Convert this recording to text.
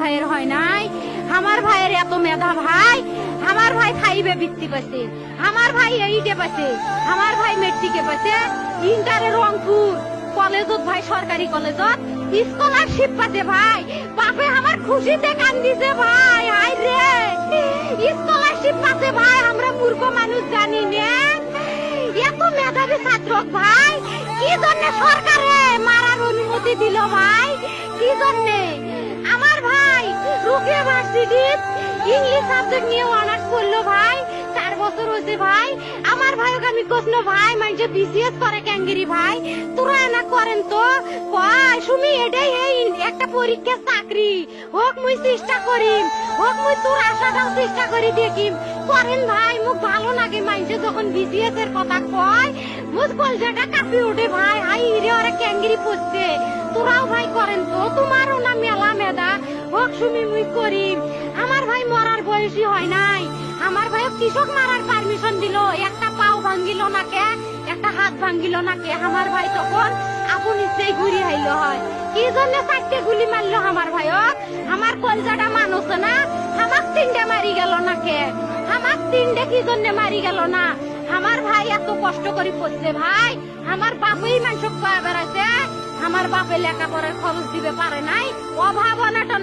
ভাইয়ের হয় নাই। আমার ভাইয়ের এত মেধা ভাই, আমার ভাই খাইবে বৃত্তি পাইছে, আমার ভাই এইটে পাইছে, আমার ভাই মেট্রিকে পাইছে, ইন্টারে রংপুর কলেজত ভাই সরকারি কলেজত স্কলারশিপ পাইছে ভাই। বাপে আমার খুশিতে কান্দিছে ভাই, হাই রে স্কলারশিপ পাইছে ভাই। আমরা মূর্খ মানুষ জানি না এত মেধাবী ছাত্র ভাই কি জন্য সরকারে মারার অনুমতি দিল ভাই, কি জন্য? আমার ভাই রুকিয়া ভার্সিটির ইংলিশ সাবজেক্ট নিয়ে অনার্স করলো ভাই, 4 বছর হয়েছে ভাই। আমার ভাইকে আমি কখনো ভাই মানে বিসিএস করে ক্যাঙ্গেরি ভাই, তোরা না করেন তো কয় সুমি এটাই এই একটা পরীক্ষা চাকরি হোক, মুই চেষ্টা করিম, হোক মুই তোর আশাটাও চেষ্টা করি দেখিম, করেন ভাই। মুখ ভালো লাগে মাইনছে যখন বিসিএস এর কথা কয়, মুখ কলজাটা কাঁপি ওঠে ভাই, হাই রে ওরা ক্যাঙ্গেরি পড়ছে। তোরাও ভাই করেন তো, তোমারও না মেলা মেধা, হোক সুমি মুই করিম। আমার ভাই মরার বয়সী হয় নাই, আমার ভাই কৃষক মারার পারমিশন দিল, একটা পাও ভাঙ্গিল না কে, একটা হাত ভাঙ্গিল না কে। আমার ভাই তখন আপন ইচ্ছেই ঘুরি আইলো হয়, কি জন্য 4টে গুলি মারলো আমার ভাইক? আমার কলজাটা মানুষ না, আমার 3টে মারি গেল না কে, আমার 3টে কি জন্য মারি গেল না? আমার ভাই এত কষ্ট করে পড়ছে ভাই, আমার বাপই মানুষ বেড়াইছে, আমার বাপে লেখাপড়ার খরচ দিবে পারে নাই, অভাব অনাটন